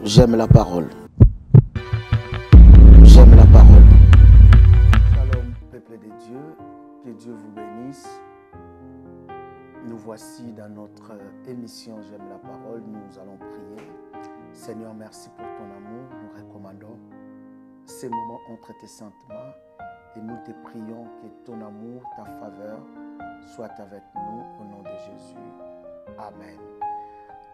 j'aime la parole. J'aime la parole. Shalom, peuple de Dieu, que Dieu vous bénisse. Nous voici dans notre émission J'aime la parole. Nous allons prier. Seigneur, merci pour ton amour. Nous recommandons ces moments entre tes saintes mains et nous te prions que ton amour, ta faveur soit avec nous au nom de Jésus. Amen.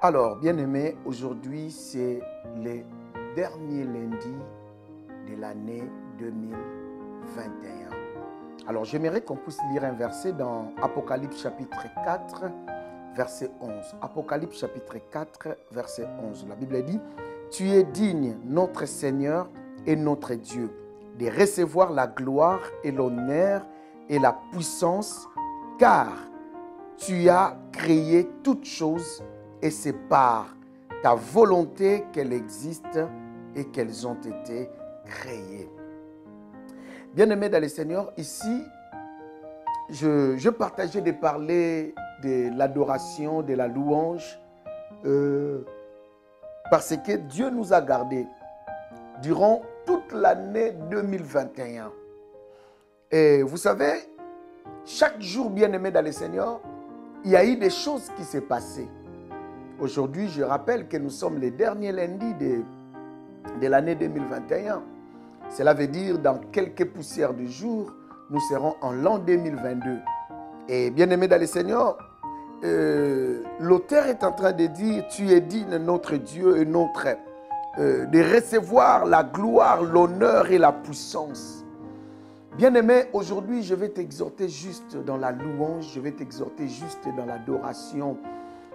Alors, bien-aimés, aujourd'hui, c'est le dernier lundi de l'année 2021. Alors, j'aimerais qu'on puisse lire un verset dans Apocalypse chapitre 4, verset 11. Apocalypse chapitre 4, verset 11. La Bible dit, « Tu es digne, notre Seigneur et notre Dieu, de recevoir la gloire et l'honneur et la puissance, car tu as créé toutes choses et c'est par ta volonté qu'elles existent et qu'elles ont été créées. » Bien-aimés dans le Seigneur, ici, je partageais de parler de l'adoration, de la louange, parce que Dieu nous a gardés durant toute l'année 2021. Et vous savez, chaque jour, bien-aimé dans le Seigneur, il y a eu des choses qui s'est passées. Aujourd'hui, je rappelle que nous sommes les derniers lundis de l'année 2021. Cela veut dire dans quelques poussières de jours, nous serons en l'an 2022. Et bien-aimé dans le Seigneur, l'auteur est en train de dire, tu es digne, notre Dieu et notre, de recevoir la gloire, l'honneur et la puissance. Bien-aimé, aujourd'hui, je vais t'exhorter juste dans la louange, je vais t'exhorter juste dans l'adoration.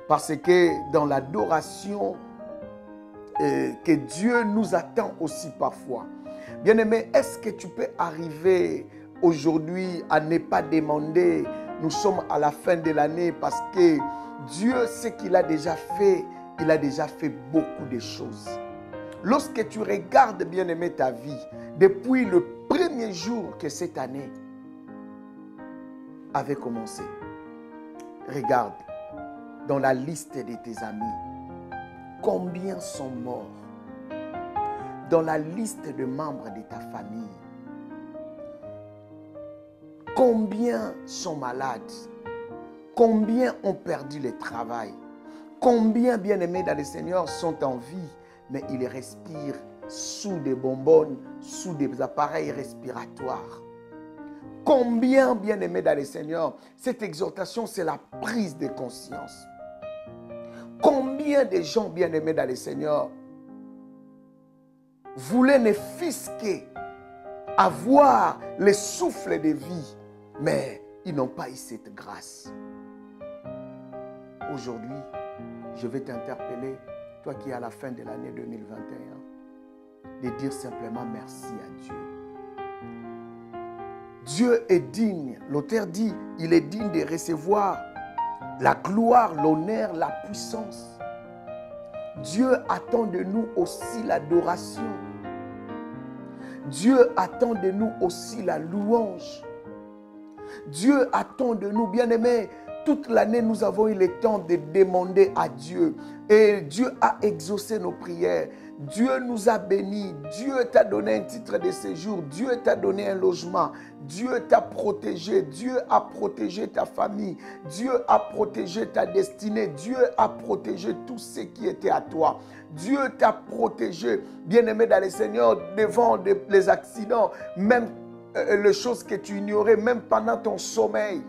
Parce que dans l'adoration, que Dieu nous attend aussi parfois. Bien-aimé, est-ce que tu peux arriver aujourd'hui à ne pas demander, nous sommes à la fin de l'année, parce que Dieu, ce qu'il a déjà fait, il a déjà fait beaucoup de choses. Lorsque tu regardes, bien-aimé, ta vie, depuis le premier jour que cette année avait commencé, regarde dans la liste de tes amis, combien sont morts? Dans la liste de membres de ta famille, combien sont malades? Combien ont perdu le travail? Combien, bien-aimés dans le Seigneur, sont en vie, mais ils respirent sous des bonbonnes, sous des appareils respiratoires? Combien, bien-aimés dans le Seigneur, cette exhortation, c'est la prise de conscience. Combien de gens, bien-aimés dans le Seigneur, voulaient ne fût-ce avoir le souffle de vie, mais ils n'ont pas eu cette grâce. Aujourd'hui, je vais t'interpeller, toi qui es à la fin de l'année 2021, de dire simplement merci à Dieu. Dieu est digne, l'auteur dit, il est digne de recevoir la gloire, l'honneur, la puissance. Dieu attend de nous aussi l'adoration. Dieu attend de nous aussi la louange. Dieu attend de nous, bien-aimés. Toute l'année, nous avons eu le temps de demander à Dieu. Et Dieu a exaucé nos prières. Dieu nous a bénis. Dieu t'a donné un titre de séjour. Dieu t'a donné un logement. Dieu t'a protégé. Dieu a protégé ta famille. Dieu a protégé ta destinée. Dieu a protégé tout ce qui était à toi. Dieu t'a protégé, bien-aimé dans le Seigneur, devant les accidents, même les choses que tu ignorais, même pendant ton sommeil.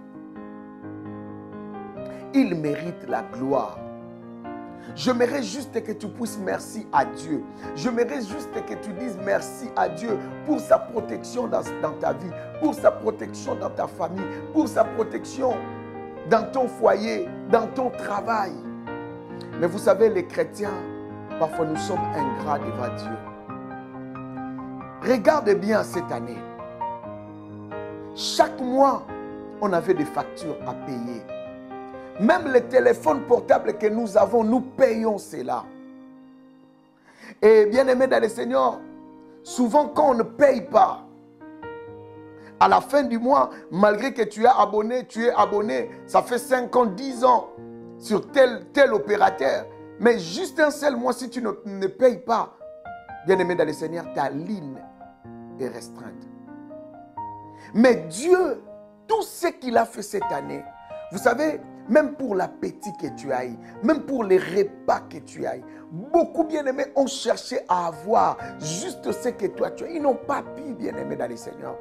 Il mérite la gloire. J'aimerais juste que tu puisses merci à Dieu. J'aimerais juste que tu dises merci à Dieu pour sa protection dans ta vie, pour sa protection dans ta famille, pour sa protection dans ton foyer, dans ton travail. Mais vous savez, les chrétiens, parfois nous sommes ingrats devant Dieu. Regarde bien cette année. Chaque mois, on avait des factures à payer. Même les téléphones portables que nous avons, nous payons cela. Et bien aimé dans le Seigneur, souvent quand on ne paye pas, à la fin du mois, malgré que tu es abonné, ça fait 5 ans, 10 ans sur tel opérateur, Mais juste un seul mois, si tu ne payes pas, bien-aimé dans le Seigneur, ta ligne est restreinte. Mais Dieu, tout ce qu'il a fait cette année, vous savez, même pour l'appétit que tu ailles, même pour les repas que tu ailles, beaucoup bien-aimés ont cherché à avoir juste ce que toi tu as. Ils n'ont pas pu, bien-aimés dans le Seigneur.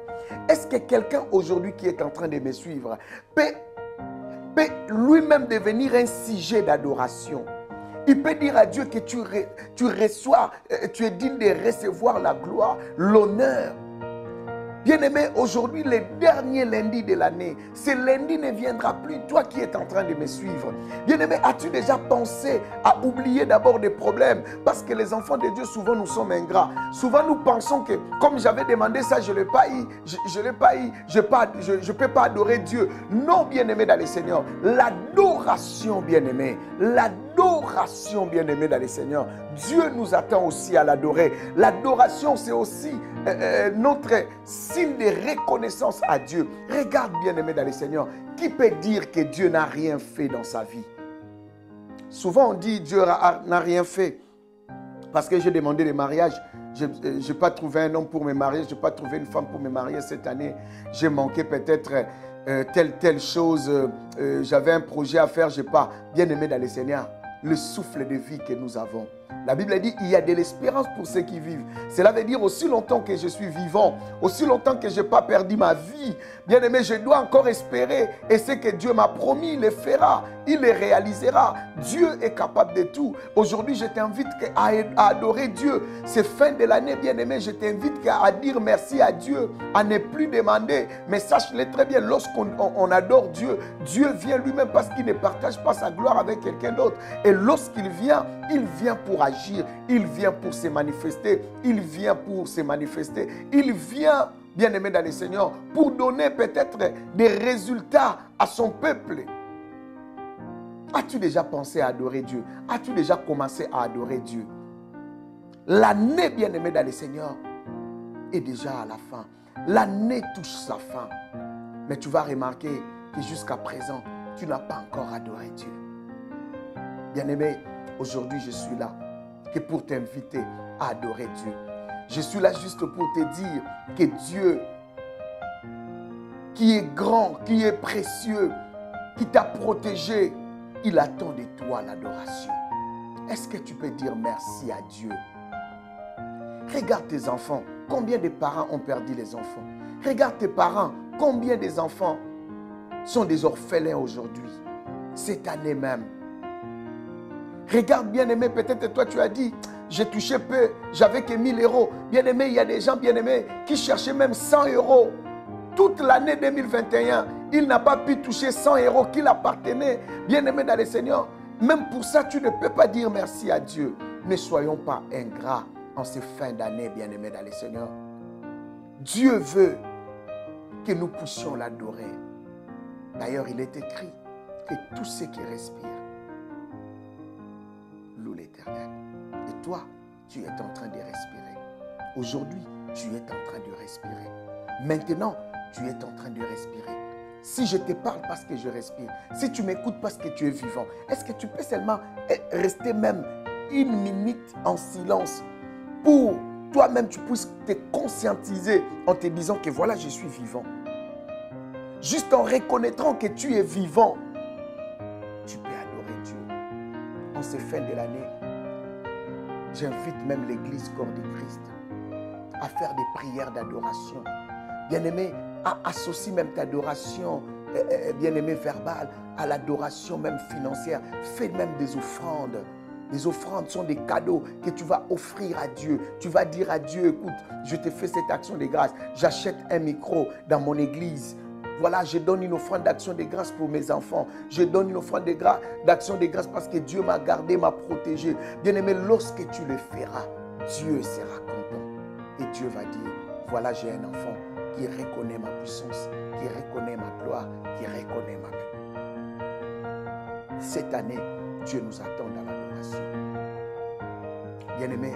Est-ce que quelqu'un aujourd'hui qui est en train de me suivre peut lui-même devenir un sujet d'adoration? Il peut dire à Dieu que tu es digne de recevoir la gloire, l'honneur. Bien-aimé, aujourd'hui, le dernier lundi de l'année, ce lundi ne viendra plus. Toi qui es en train de me suivre, bien-aimé, as-tu déjà pensé à oublier d'abord des problèmes? Parce que les enfants de Dieu, souvent, nous sommes ingrats. Souvent, nous pensons que, comme j'avais demandé ça, je ne l'ai pas eu, je ne l'ai pas eu, je ne peux pas adorer Dieu. Non, bien-aimé dans le Seigneur, l'adoration, bien-aimé, l'adoration, bien-aimé dans le Seigneur, Dieu nous attend aussi à l'adorer. L'adoration, c'est aussi notre signe de reconnaissance à Dieu. Regarde, bien-aimé dans le Seigneur, qui peut dire que Dieu n'a rien fait dans sa vie? Souvent on dit Dieu n'a rien fait parce que j'ai demandé le mariage. Je n'ai pas trouvé un homme pour me marier, je n'ai pas trouvé une femme pour me marier cette année. J'ai manqué peut-être telle chose, j'avais un projet à faire, je n'ai pas. Bien-aimé dans le Seigneur, le souffle de vie que nous avons. La Bible dit qu'il y a de l'espérance pour ceux qui vivent. Cela veut dire aussi longtemps que je suis vivant, aussi longtemps que je n'ai pas perdu ma vie, bien aimé, je dois encore espérer. Et ce que Dieu m'a promis, il le fera, il le réalisera. Dieu est capable de tout. Aujourd'hui, je t'invite à adorer Dieu. C'est fin de l'année, bien aimé, je t'invite à dire merci à Dieu, à ne plus demander. Mais sache-le très bien, lorsqu'on adore Dieu, Dieu vient lui-même parce qu'il ne partage pas sa gloire avec quelqu'un d'autre. Et lorsqu'il vient pour agir, il vient pour se manifester, il vient pour se manifester, il vient, bien-aimé dans le Seigneur, pour donner peut-être des résultats à son peuple. As-tu déjà pensé à adorer Dieu? As-tu déjà commencé à adorer Dieu? L'année, bien-aimé dans le Seigneur, est déjà à la fin. L'année touche sa fin. Mais tu vas remarquer que jusqu'à présent, tu n'as pas encore adoré Dieu. Bien-aimé, aujourd'hui, je suis là que pour t'inviter à adorer Dieu. Je suis là juste pour te dire que Dieu, qui est grand, qui est précieux, qui t'a protégé, il attend de toi l'adoration. Est-ce que tu peux dire merci à Dieu? Regarde tes enfants. Combien de parents ont perdu les enfants? Regarde tes parents. Combien des enfants sont des orphelins aujourd'hui? Cette année même. Regarde, bien-aimé, peut-être toi tu as dit, j'ai touché peu, j'avais que 1000 euros. Bien-aimé, il y a des gens, bien-aimés, qui cherchaient même 100 euros. Toute l'année 2021, il n'a pas pu toucher 100 euros qui l'appartenaient. Bien-aimé dans le Seigneur, même pour ça, tu ne peux pas dire merci à Dieu. Ne soyons pas ingrats en ces fins d'année, bien-aimé dans le Seigneur. Dieu veut que nous puissions l'adorer. D'ailleurs, il est écrit que tous ceux qui respirent louent l'Éternel. Et toi, tu es en train de respirer. Aujourd'hui, tu es en train de respirer. Maintenant, tu es en train de respirer. Si je te parle parce que je respire, si tu m'écoutes parce que tu es vivant, est-ce que tu peux seulement rester même une minute en silence pour toi-même tu puisses te conscientiser en te disant que voilà, je suis vivant. Juste en reconnaîtrant que tu es vivant, tu peux adorer Dieu. En ces fins de l'année, j'invite même l'Église corps de Christ à faire des prières d'adoration. Bien-aimé, associe même ta adoration, bien-aimé, verbale, à l'adoration même financière. Fais même des offrandes. Les offrandes sont des cadeaux que tu vas offrir à Dieu. Tu vas dire à Dieu, écoute, je te fais cette action de grâce. J'achète un micro dans mon église. Voilà, je donne une offrande d'action de grâce pour mes enfants. Je donne une offrande d'action de grâce parce que Dieu m'a gardé, m'a protégé. Bien-aimé, lorsque tu le feras, Dieu sera content. Et Dieu va dire, voilà, j'ai un enfant qui reconnaît ma puissance, qui reconnaît ma gloire, qui reconnaît ma paix. Cette année, Dieu nous attend dans l'adoration. Bien-aimé,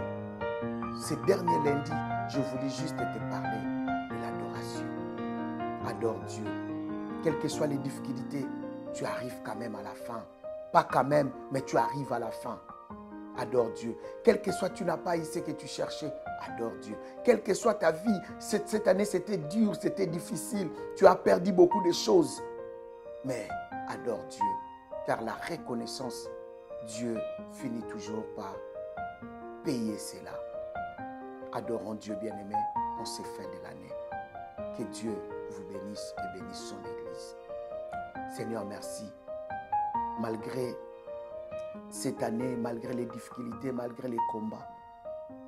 ces derniers lundis, je voulais juste te parler de l'adoration. Adore Dieu. Quelles que soient les difficultés, tu arrives quand même à la fin. Pas quand même, mais tu arrives à la fin. adore Dieu. Quel que soit, tu n'as pas eu ce que tu cherchais, adore Dieu. Quelle que soit ta vie, cette année c'était dur, c'était difficile, tu as perdu beaucoup de choses. Mais adore Dieu, car la reconnaissance, Dieu finit toujours par payer cela. Adorons Dieu bien-aimé en ces fins de l'année. Que Dieu vous bénisse et bénisse son Église. Seigneur, merci. Malgré cette année, malgré les difficultés, malgré les combats,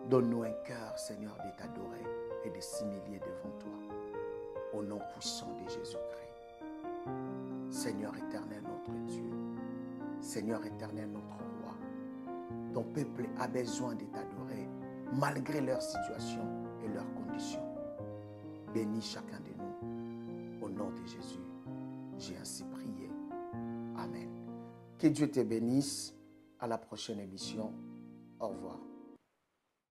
donne-nous un cœur, Seigneur, de t'adorer et de s'humilier devant toi. Au nom puissant de Jésus-Christ. Seigneur éternel, notre Dieu. Seigneur éternel, notre roi. Ton peuple a besoin de t'adorer, malgré leur situation et leurs conditions. Bénis chacun de nous. Au nom de Jésus, j'ai ainsi prié. Amen. Que Dieu te bénisse. À la prochaine émission. Au revoir.